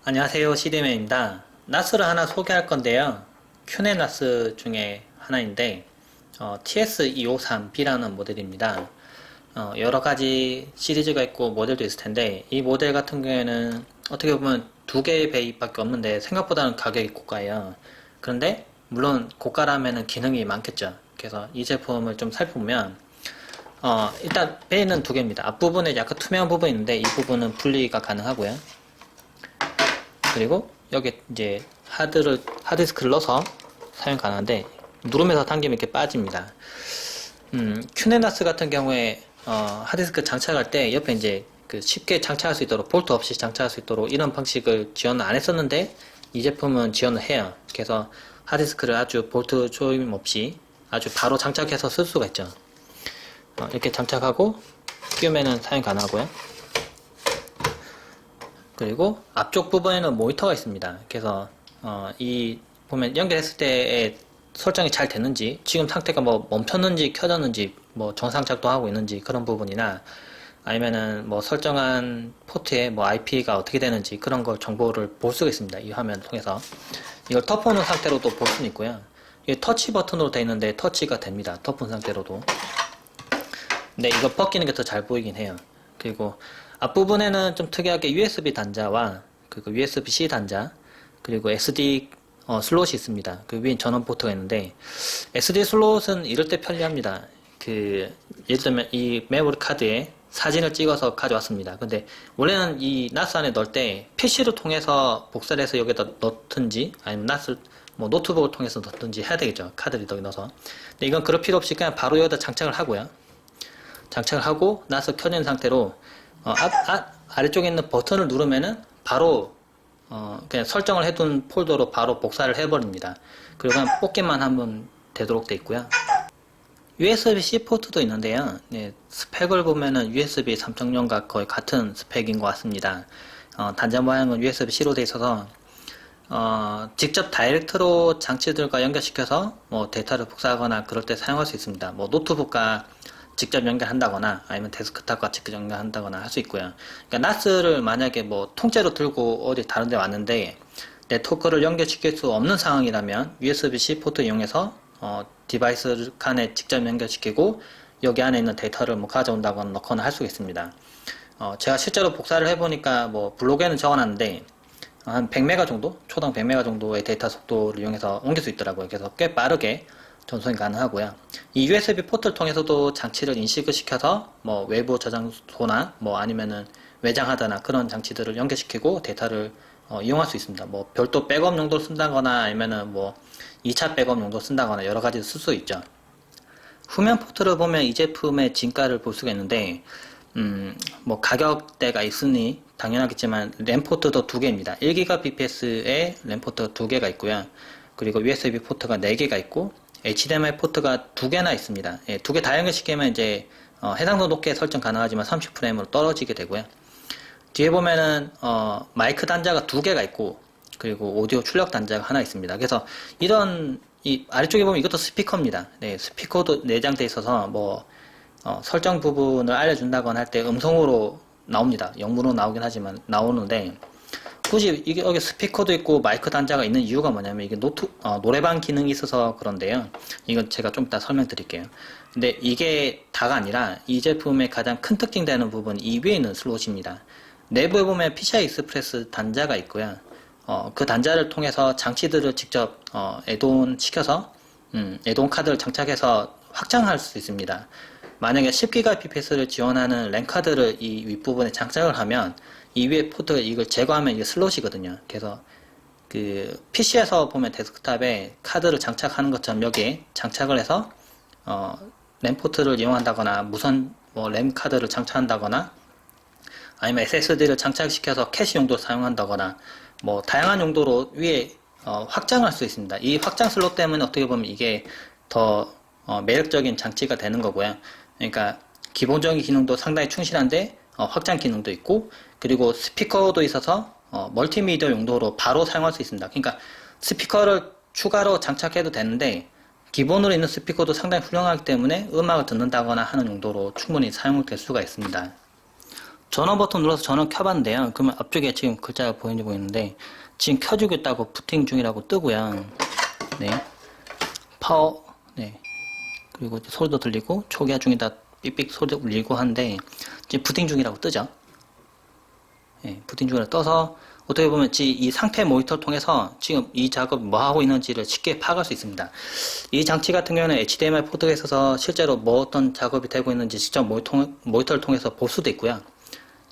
안녕하세요. CD맨입니다. 나스를 하나 소개할 건데요. 큐네 나스 중에 하나인데 TS253B라는 모델입니다. 여러 가지 시리즈가 있고 모델도 있을 텐데 이 모델 같은 경우에는 어떻게 보면 두 개의 베이밖에 없는데 생각보다는 가격이 고가예요. 그런데 물론 고가라면은 기능이 많겠죠. 그래서 이 제품을 좀 살펴보면 일단 베이는 두 개입니다. 앞부분에 약간 투명한 부분이 있는데 이 부분은 분리가 가능하고요. 그리고 여기 이제 하드디스크를 넣어서 사용 가능한데 누르면서 당기면 이렇게 빠집니다. 큐네나스 같은 경우에 하드디스크 장착할 때 옆에 이제 쉽게 장착할 수 있도록 볼트 없이 장착할 수 있도록 이런 방식을 지원을 안 했었는데 이 제품은 지원을 해요. 그래서 하드디스크를 아주 볼트 조임 없이 아주 바로 장착해서 쓸 수가 있죠. 이렇게 장착하고 끼우면은 사용 가능하고요. 그리고 앞쪽 부분에는 모니터가 있습니다. 그래서 이 보면 연결했을 때의 설정이 잘 됐는지, 지금 상태가 뭐 멈췄는지 켜졌는지, 뭐 정상 작동하고 있는지 그런 부분이나 아니면은 뭐 설정한 포트에 뭐 IP가 어떻게 되는지 그런 걸 정보를 볼 수가 있습니다. 이 화면을 통해서 이걸 덮어놓은 상태로도 볼 수는 있고요. 이게 터치 버튼으로 되어 있는데 터치가 됩니다. 덮은 상태로도. 근데 이거 벗기는 게 더 잘 보이긴 해요. 그리고 앞부분에는 좀 특이하게 USB 단자와 그리고 USB-C 단자 그리고 SD 슬롯이 있습니다. 그 위에 전원 포트가 있는데 SD 슬롯은 이럴 때 편리합니다. 예를 들면 이 메모리 카드에 사진을 찍어서 가져왔습니다. 근데 원래는 이 나스 안에 넣을 때 PC를 통해서 복사를 해서 여기다 넣든지 아니면 나스 뭐 노트북을 통해서 넣든지 해야 되겠죠. 카드를 여기 넣어서. 근데 이건 그럴 필요 없이 그냥 바로 여기다 장착을 하고요. 장착을 하고 나서 켜진 상태로 아래쪽에 있는 버튼을 누르면은 바로 그냥 설정을 해둔 폴더로 바로 복사를 해버립니다. 그리고 그냥 뽑기만 하면 되도록 되어 있고요. USB-C 포트도 있는데요. 네, 스펙을 보면은 USB 3.0과 거의 같은 스펙인 것 같습니다. 단자 모양은 USB-C로 되어 있어서 직접 다이렉트로 장치들과 연결시켜서 뭐 데이터를 복사하거나 그럴 때 사용할 수 있습니다. 뭐 노트북과 직접 연결한다거나 아니면 데스크탑과 직접 연결한다거나 할 수 있고요. 그러니까 NAS를 만약에 뭐 통째로 들고 어디 다른 데 왔는데 네트워크를 연결시킬 수 없는 상황이라면 USB-C 포트 이용해서 디바이스 간에 직접 연결시키고 여기 안에 있는 데이터를 뭐 가져온다거나 넣거나 할 수가 있습니다. 제가 실제로 복사를 해보니까 뭐 블로그에는 적어놨는데 한 100메가 정도? 초당 100메가 정도의 데이터 속도를 이용해서 옮길 수 있더라고요. 그래서 꽤 빠르게 전송이 가능하고요. 이 USB 포트를 통해서도 장치를 인식을 시켜서 뭐 외부 저장소나 뭐 아니면은 외장하드나 그런 장치들을 연결시키고 데이터를 이용할 수 있습니다. 뭐 별도 백업 용도로 쓴다거나 아니면은 뭐 2차 백업 용도로 쓴다거나 여러 가지 쓸 수 있죠. 후면 포트를 보면 이 제품의 진가를 볼 수가 있는데 뭐 가격대가 있으니 당연하겠지만 램 포트도 두 개입니다. 1GBps에 램 포트가 두 개가 있고요. 그리고 USB 포트가 4개가 있고 HDMI 포트가 두 개나 있습니다. 예, 두 개 다 연결시키면 이제 해상도 높게 설정 가능하지만 30프레임으로 떨어지게 되고요. 뒤에 보면은 마이크 단자가 두 개가 있고 그리고 오디오 출력 단자가 하나 있습니다. 그래서 이런 이 아래쪽에 보면 이것도 스피커입니다. 네, 스피커도 내장되어 있어서 뭐 설정 부분을 알려준다거나 할 때 음성으로 나옵니다. 영문으로 나오긴 하지만 나오는데 굳이 이게 여기 스피커도 있고 마이크 단자가 있는 이유가 뭐냐면 이게 노래방 기능이 있어서 그런데요. 이건 제가 좀 이따 설명드릴게요. 근데 이게 다가 아니라 이 제품의 가장 큰 특징 되는 부분 이 위에 있는 슬롯입니다. 내부에 보면 PCI 익스프레스 단자가 있고요. 그 단자를 통해서 장치들을 직접 애돈 시켜서 애돈 카드를 장착해서 확장할 수 있습니다. 만약에 10GBps를 지원하는 램 카드를 이 윗부분에 장착을 하면 이 위에 포트 이걸 제거하면 이게 슬롯이거든요. 그래서 그 PC에서 보면 데스크탑에 카드를 장착하는 것처럼 여기에 장착을 해서 램 포트를 이용한다거나 무선 뭐 램 카드를 장착한다거나 아니면 SSD를 장착시켜서 캐시 용도로 사용한다거나 뭐 다양한 용도로 위에 확장할 수 있습니다. 이 확장 슬롯 때문에 어떻게 보면 이게 더 매력적인 장치가 되는 거고요. 그러니까 기본적인 기능도 상당히 충실한데 확장 기능도 있고 그리고 스피커도 있어서 멀티미디어 용도로 바로 사용할 수 있습니다. 그러니까 스피커를 추가로 장착해도 되는데 기본으로 있는 스피커도 상당히 훌륭하기 때문에 음악을 듣는다거나 하는 용도로 충분히 사용될 수가 있습니다. 전원 버튼 눌러서 전원 켜봤는데요. 그러면 앞쪽에 지금 글자가 보이는지 보이는데 지금 켜주고 있다고 부팅 중이라고 뜨고요. 네. 파워, 네. 그리고 소리도 들리고 초기화 중이다 삑삑 소리도 울리고 한데 지금 부팅 중이라고 뜨죠. 네, 부팅 중이라고 떠서 어떻게 보면 이 상태 모니터를 통해서 지금 이 작업이 뭐 하고 있는지를 쉽게 파악할 수 있습니다. 이 장치 같은 경우는 HDMI 포트가 있어서 실제로 뭐 어떤 작업이 되고 있는지 직접 모니터를 통해서 볼 수도 있고요.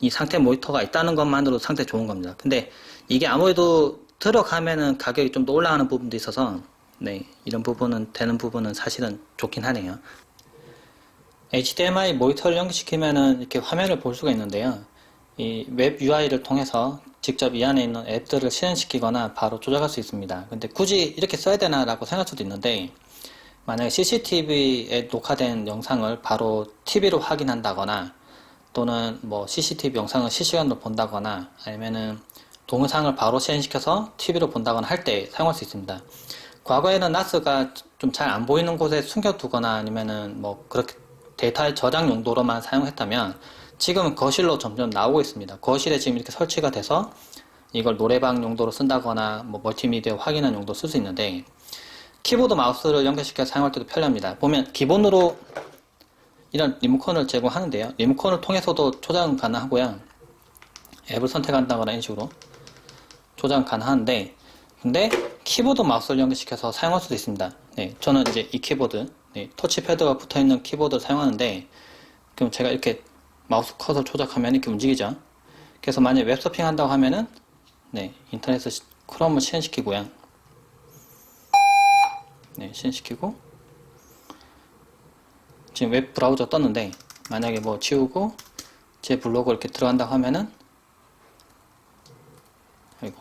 이 상태 모니터가 있다는 것만으로도 상태 좋은 겁니다. 근데 이게 아무래도 들어가면은 가격이 좀 더 올라가는 부분도 있어서 네, 이런 부분은 되는 부분은 사실은 좋긴 하네요. HDMI 모니터를 연결시키면은 이렇게 화면을 볼 수가 있는데요. 이 웹 UI를 통해서 직접 이 안에 있는 앱들을 실행시키거나 바로 조작할 수 있습니다. 근데 굳이 이렇게 써야 되나 라고 생각할 수도 있는데 만약에 CCTV에 녹화된 영상을 바로 TV로 확인한다거나 또는 뭐 CCTV 영상을 실시간으로 본다거나 아니면은 동영상을 바로 실행시켜서 TV로 본다거나 할 때 사용할 수 있습니다. 과거에는 NAS가 좀 잘 안 보이는 곳에 숨겨두거나 아니면은 뭐 그렇게 데이터의 저장 용도로만 사용했다면 지금은 거실로 점점 나오고 있습니다. 거실에 지금 이렇게 설치가 돼서 이걸 노래방 용도로 쓴다거나 뭐 멀티미디어 확인하는 용도로 쓸 수 있는데 키보드 마우스를 연결시켜서 사용할 때도 편리합니다. 보면 기본으로 이런 리모컨을 제공하는데요. 리모컨을 통해서도 조작은 가능하고요. 앱을 선택한다거나 이런 식으로 조작은 가능한데 근데 키보드 마우스를 연결시켜서 사용할 수도 있습니다. 네, 저는 이제 이 키보드 터치패드가 붙어있는 키보드를 사용하는데 그럼 제가 이렇게 마우스 커서 조작하면 이렇게 움직이죠. 그래서 만약에 웹서핑 한다고 하면은 네, 인터넷을 크롬을 실행시키고요. 네, 실행시키고 지금 웹 브라우저 떴는데 만약에 뭐 지우고 제 블로그 이렇게 들어간다고 하면은 아이고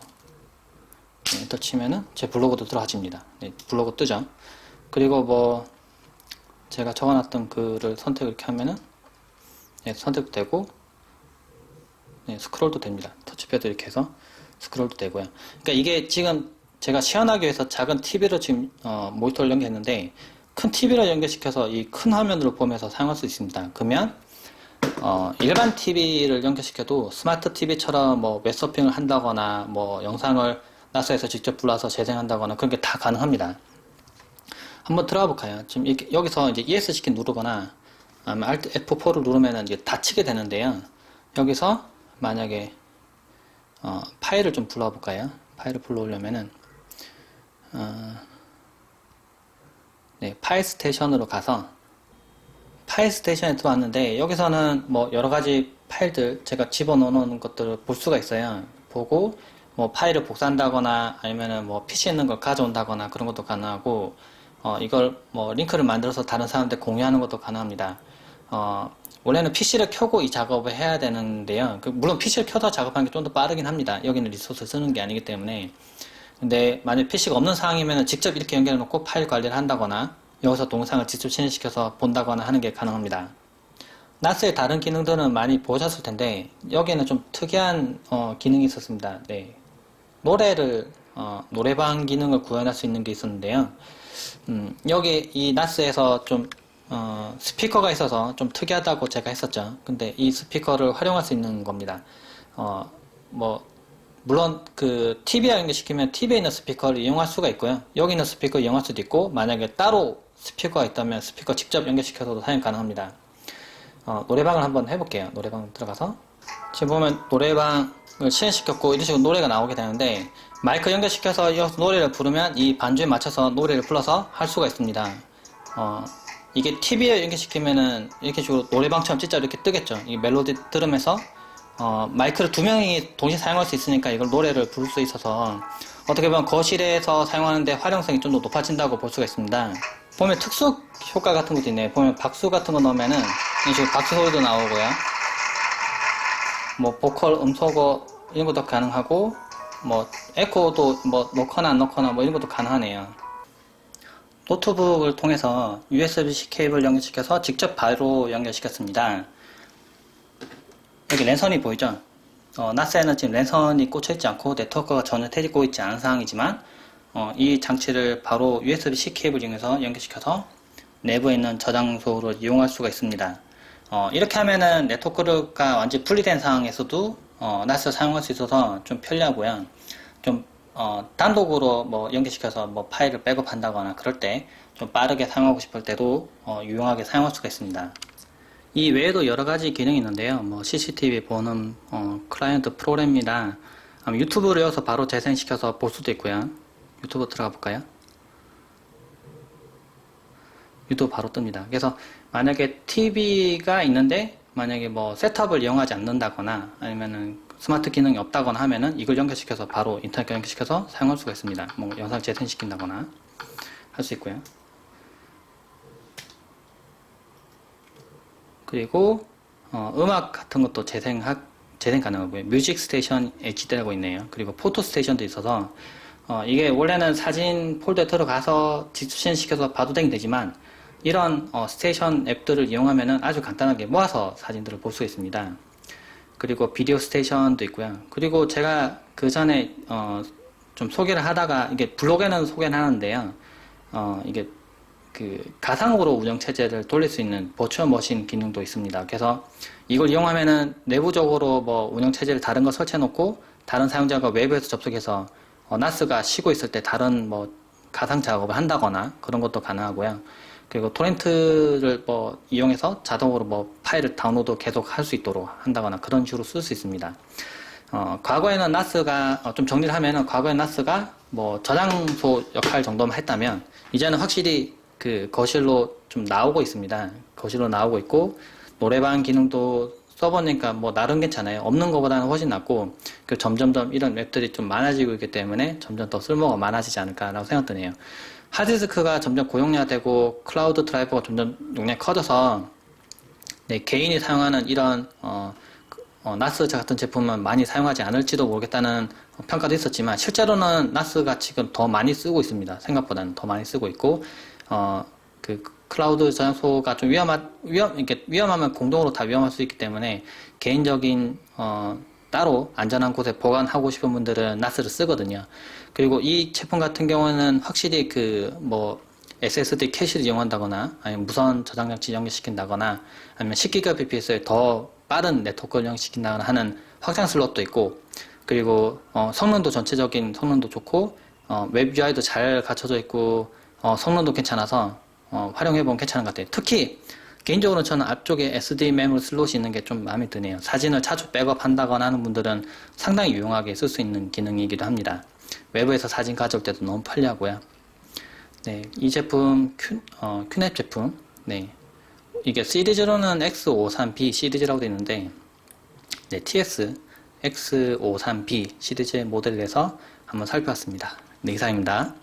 네, 엔터 치면은 제 블로그도 들어가집니다. 네, 블로그 뜨죠. 그리고 뭐 제가 적어놨던 글을 선택을 이렇게 하면은 네, 선택도 되고 네, 스크롤도 됩니다. 터치패드 이렇게 해서 스크롤도 되고요. 그러니까 이게 지금 제가 시연하기 위해서 작은 TV로 지금 모니터를 연결했는데 큰 TV로 연결시켜서 이 큰 화면으로 보면서 사용할 수 있습니다. 그러면 일반 TV를 연결시켜도 스마트 TV처럼 뭐 웹서핑을 한다거나 뭐 영상을 나스에서 직접 불러서 재생한다거나 그런 게 다 가능합니다. 한번 들어가 볼까요? 지금 이렇게 여기서 이제 ESC 누르거나 아니면 Alt F4를 누르면 이제 닫히게 되는데요. 여기서 만약에 파일을 좀 불러 볼까요? 파일을 불러오려면은 네, 파일 스테이션으로 가서 파일 스테이션에 들어왔는데 여기서는 뭐 여러가지 파일들 제가 집어넣는 것들을 볼 수가 있어요. 보고 뭐 파일을 복사한다거나 아니면은 뭐 PC에 있는 걸 가져온다거나 그런 것도 가능하고 이걸 뭐 링크를 만들어서 다른 사람한테 공유하는 것도 가능합니다. 원래는 PC를 켜고 이 작업을 해야 되는데요. 물론 PC를 켜서 작업하는 게 좀 더 빠르긴 합니다. 여기는 리소스 쓰는 게 아니기 때문에. 근데 만약 PC가 없는 상황이면 직접 이렇게 연결해 놓고 파일 관리를 한다거나 여기서 동영상을 직접 실행시켜서 본다거나 하는 게 가능합니다. 나스의 다른 기능들은 많이 보셨을 텐데 여기에는 좀 특이한 기능이 있었습니다. 네. 노래방 기능을 구현할 수 있는 게 있었는데요. 여기 이 나스에서 좀 스피커가 있어서 좀 특이하다고 제가 했었죠. 근데 이 스피커를 활용할 수 있는 겁니다. 물론 그 TV와 연결시키면 TV에 있는 스피커를 이용할 수가 있고요. 여기 있는 스피커 이용할 수도 있고 만약에 따로 스피커가 있다면 스피커 직접 연결시켜서도 사용 가능합니다. 노래방을 한번 해볼게요. 노래방 들어가서 지금 보면 노래방을 실행시켰고 이런 식으로 노래가 나오게 되는데 마이크 연결시켜서 여기서 노래를 부르면 이 반주에 맞춰서 노래를 불러서 할 수가 있습니다. 이게 TV에 연결시키면은 이렇게 식으로 노래방처럼 진짜 이렇게 뜨겠죠. 이 멜로디 들으면서 마이크를 두 명이 동시에 사용할 수 있으니까 이걸 노래를 부를 수 있어서 어떻게 보면 거실에서 사용하는데 활용성이 좀 더 높아진다고 볼 수가 있습니다. 보면 특수 효과 같은 것도 있네요. 보면 박수 같은 거 넣으면은 이런 식으로 박수 소리도 나오고요. 뭐 보컬 음소거 이런 것도 가능하고 뭐 에코도 뭐 넣거나 안 넣거나 뭐 이런 것도 가능하네요. 노트북을 통해서 USB-C 케이블 연결시켜서 직접 바로 연결시켰습니다. 여기 랜선이 보이죠? 나스에는 지금 랜선이 꽂혀있지 않고 네트워크가 전혀 되고 있지 않은 상황이지만 이 장치를 바로 USB-C 케이블 이용해서 연결시켜서 내부에 있는 저장소를 이용할 수가 있습니다. 이렇게 하면은 네트워크가 완전히 분리된 상황에서도 NAS 사용할 수 있어서 좀 편리하고요. 좀 단독으로 뭐 연결시켜서 뭐 파일을 백업한다거나 그럴 때 좀 빠르게 사용하고 싶을 때도 유용하게 사용할 수가 있습니다. 이 외에도 여러 가지 기능이 있는데요. 뭐 CCTV 보는 클라이언트 프로그램이나 유튜브를 여서 바로 재생시켜서 볼 수도 있고요. 유튜브 들어가 볼까요? 유튜브 바로 뜹니다. 그래서 만약에 TV가 있는데 만약에 뭐 셋업을 이용하지 않는다거나 아니면은 스마트 기능이 없다거나 하면은 이걸 연결시켜서 바로 인터넷 연결시켜서 사용할 수가 있습니다. 뭐 영상 재생시킨다거나 할 수 있고요. 그리고 음악 같은 것도 재생 가능하고요. 뮤직 스테이션 HD라고 있네요. 그리고 포토 스테이션도 있어서 이게 원래는 사진 폴더에 들어가서 직수신 시켜서 봐도 되지만 이런 스테이션 앱들을 이용하면 아주 간단하게 모아서 사진들을 볼 수 있습니다. 그리고 비디오 스테이션도 있고요. 그리고 제가 그 전에 좀 소개를 하다가 이게 블로그에는 소개는 하는데요. 이게 그 가상으로 운영체제를 돌릴 수 있는 버추얼 머신 기능도 있습니다. 그래서 이걸 이용하면은 내부적으로 뭐 운영체제를 다른 거 설치해 놓고 다른 사용자가 외부에서 접속해서 NAS가 쉬고 있을 때 다른 뭐 가상 작업을 한다거나 그런 것도 가능하고요. 그리고 토렌트를 뭐 이용해서 자동으로 뭐 파일을 다운로드 계속 할 수 있도록 한다거나 그런 식으로 쓸 수 있습니다. 과거에는 NAS가 좀 정리를 하면은 과거에 NAS가 뭐 저장소 역할 정도만 했다면 이제는 확실히 그 거실로 좀 나오고 있습니다. 거실로 나오고 있고 노래방 기능도 써보니까 뭐 나름 괜찮아요. 없는 것보다는 훨씬 낫고 그 점점점 이런 웹들이 좀 많아지고 있기 때문에 점점 더 쓸모가 많아지지 않을까라고 생각드네요. 하드디스크가 점점 고용량되고 클라우드 드라이버가 점점 용량이 커져서 네, 개인이 사용하는 이런 NAS 같은 제품은 많이 사용하지 않을지도 모르겠다는 평가도 있었지만 실제로는 NAS가 지금 더 많이 쓰고 있습니다. 생각보다는 더 많이 쓰고 있고 그 클라우드 저장소가 좀 위험하면 공동으로 다 위험할 수 있기 때문에 개인적인 따로 안전한 곳에 보관하고 싶은 분들은 NAS를 쓰거든요. 그리고 이 제품 같은 경우는 확실히 그 뭐 SSD 캐시를 이용한다거나 아니면 무선 저장 장치 연결시킨다거나 아니면 10GBps의 더 빠른 네트워크를 연결시킨다거나 하는 확장 슬롯도 있고 그리고 성능도 전체적인 성능도 좋고 웹 UI도 잘 갖춰져 있고 성능도 괜찮아서 활용해보면 괜찮은 것 같아요. 특히 개인적으로 저는 앞쪽에 SD 메모리 슬롯이 있는 게 좀 마음에 드네요. 사진을 자주 백업한다거나 하는 분들은 상당히 유용하게 쓸 수 있는 기능이기도 합니다. 외부에서 사진 가져올 때도 너무 편리하고요. 네, 이 제품 큐넷 제품, 네, 이게 시리즈로는 X53B 시리즈라고 되어 있는데, 네, TS X53B 시리즈의 모델에서 한번 살펴봤습니다. 네, 이상입니다.